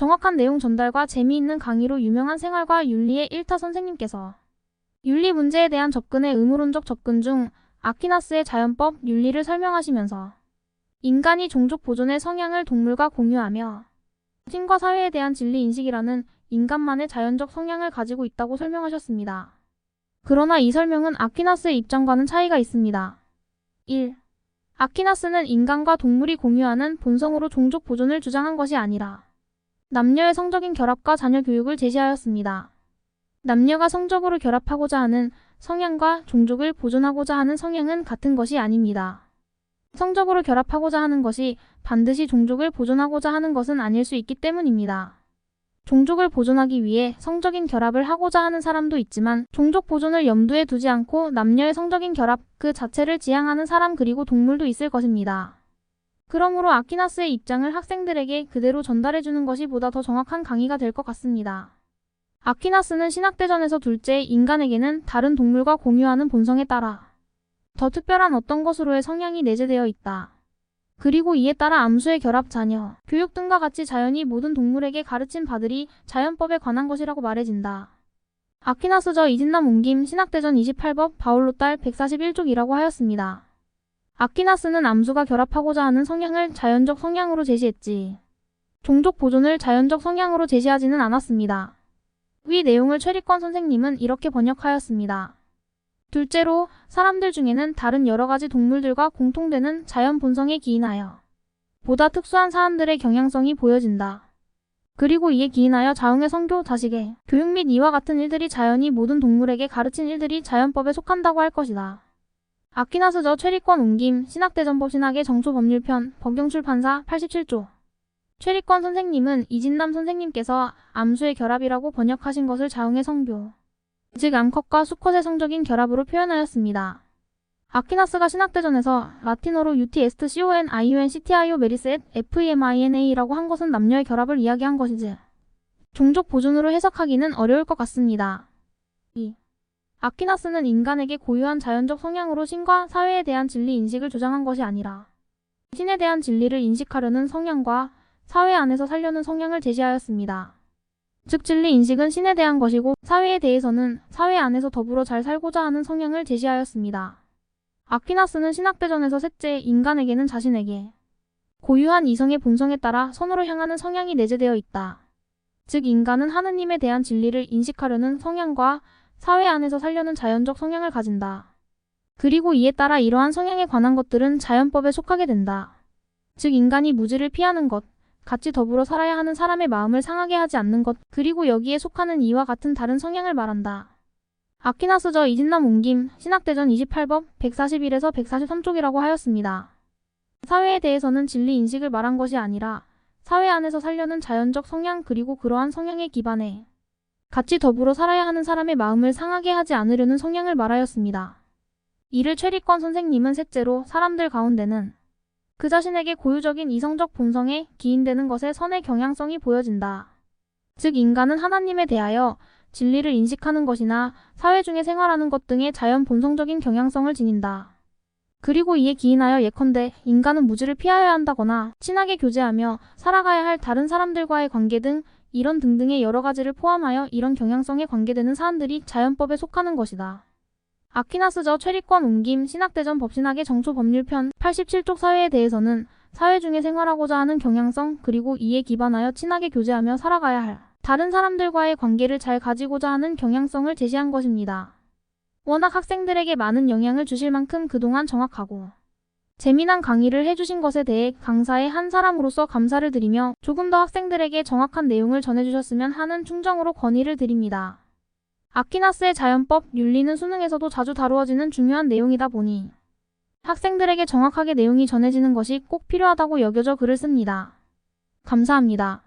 정확한 내용 전달과 재미있는 강의로 유명한 생활과 윤리의 1타 선생님께서 윤리 문제에 대한 접근의 의무론적 접근 중 아퀴나스의 자연법 윤리를 설명하시면서 인간이 종족 보존의 성향을 동물과 공유하며 신과 사회에 대한 진리 인식이라는 인간만의 자연적 성향을 가지고 있다고 설명하셨습니다. 그러나 이 설명은 아퀴나스의 입장과는 차이가 있습니다. 1. 아퀴나스는 인간과 동물이 공유하는 본성으로 종족 보존을 주장한 것이 아니라 남녀의 성적인 결합과 자녀 교육을 제시하였습니다. 남녀가 성적으로 결합하고자 하는 성향과 종족을 보존하고자 하는 성향은 같은 것이 아닙니다. 성적으로 결합하고자 하는 것이 반드시 종족을 보존하고자 하는 것은 아닐 수 있기 때문입니다. 종족을 보존하기 위해 성적인 결합을 하고자 하는 사람도 있지만 종족 보존을 염두에 두지 않고 남녀의 성적인 결합 그 자체를 지향하는 사람 그리고 동물도 있을 것입니다. 그러므로 아퀴나스의 입장을 학생들에게 그대로 전달해주는 것이 보다 더 정확한 강의가 될 것 같습니다. 아퀴나스는 신학대전에서 둘째 인간에게는 다른 동물과 공유하는 본성에 따라 더 특별한 어떤 것으로의 성향이 내재되어 있다. 그리고 이에 따라 암수의 결합, 자녀, 교육 등과 같이 자연이 모든 동물에게 가르침 받으리 자연법에 관한 것이라고 말해진다. 아퀴나스 저 이진남 옮김 신학대전 28법 바울로 딸 141쪽이라고 하였습니다. 아퀴나스는 암수가 결합하고자 하는 성향을 자연적 성향으로 제시했지 종족 보존을 자연적 성향으로 제시하지는 않았습니다. 위 내용을 최리권 선생님은 이렇게 번역하였습니다. 둘째로 사람들 중에는 다른 여러 가지 동물들과 공통되는 자연 본성에 기인하여 보다 특수한 사람들의 경향성이 보여진다. 그리고 이에 기인하여 자응의 성교, 자식의 교육 및 이와 같은 일들이 자연이 모든 동물에게 가르친 일들이 자연법에 속한다고 할 것이다. 아퀴나스 저 최리권 옮김 신학대전법 신학의 정초법률편 법경출판사 87조 최리권 선생님은 이진남 선생님께서 암수의 결합이라고 번역하신 것을 자응의 성교 즉 암컷과 수컷의 성적인 결합으로 표현하였습니다. 아퀴나스가 신학대전에서 라틴어로 UTSTCONIUNCTIO 메리스 앳 FEMINA라고 한 것은 남녀의 결합을 이야기한 것이지 종족 보존으로 해석하기는 어려울 것 같습니다. 2. 아퀴나스는 인간에게 고유한 자연적 성향으로 신과 사회에 대한 진리 인식을 주장한 것이 아니라 신에 대한 진리를 인식하려는 성향과 사회 안에서 살려는 성향을 제시하였습니다. 즉 진리 인식은 신에 대한 것이고 사회에 대해서는 사회 안에서 더불어 잘 살고자 하는 성향을 제시하였습니다. 아퀴나스는 신학대전에서 셋째 인간에게는 자신에게 고유한 이성의 본성에 따라 선으로 향하는 성향이 내재되어 있다. 즉 인간은 하느님에 대한 진리를 인식하려는 성향과 사회 안에서 살려는 자연적 성향을 가진다. 그리고 이에 따라 이러한 성향에 관한 것들은 자연법에 속하게 된다. 즉 인간이 무지를 피하는 것, 같이 더불어 살아야 하는 사람의 마음을 상하게 하지 않는 것, 그리고 여기에 속하는 이와 같은 다른 성향을 말한다. 아퀴나스 저 이진남 옮김 신학대전 28법 141에서 143쪽이라고 하였습니다. 사회에 대해서는 진리 인식을 말한 것이 아니라 사회 안에서 살려는 자연적 성향 그리고 그러한 성향에 기반해 같이 더불어 살아야 하는 사람의 마음을 상하게 하지 않으려는 성향을 말하였습니다. 이를 최리권 선생님은 셋째로 사람들 가운데는 그 자신에게 고유적인 이성적 본성에 기인되는 것에 선의 경향성이 보여진다. 즉 인간은 하나님에 대하여 진리를 인식하는 것이나 사회 중에 생활하는 것 등의 자연 본성적인 경향성을 지닌다. 그리고 이에 기인하여 예컨대 인간은 무지를 피하여야 한다거나 친하게 교제하며 살아가야 할 다른 사람들과의 관계 등 이런 등등의 여러 가지를 포함하여 이런 경향성에 관계되는 사안들이 자연법에 속하는 것이다. 아퀴나스 저 최리권 옮김 신학대전 법신학의 정초법률편 87쪽 사회에 대해서는 사회 중에 생활하고자 하는 경향성 그리고 이에 기반하여 친하게 교제하며 살아가야 할 다른 사람들과의 관계를 잘 가지고자 하는 경향성을 제시한 것입니다. 워낙 학생들에게 많은 영향을 주실 만큼 그동안 정확하고 재미난 강의를 해주신 것에 대해 강사의 한 사람으로서 감사를 드리며 조금 더 학생들에게 정확한 내용을 전해주셨으면 하는 충정으로 건의를 드립니다. 아퀴나스의 자연법, 윤리는 수능에서도 자주 다루어지는 중요한 내용이다 보니 학생들에게 정확하게 내용이 전해지는 것이 꼭 필요하다고 여겨져 글을 씁니다. 감사합니다.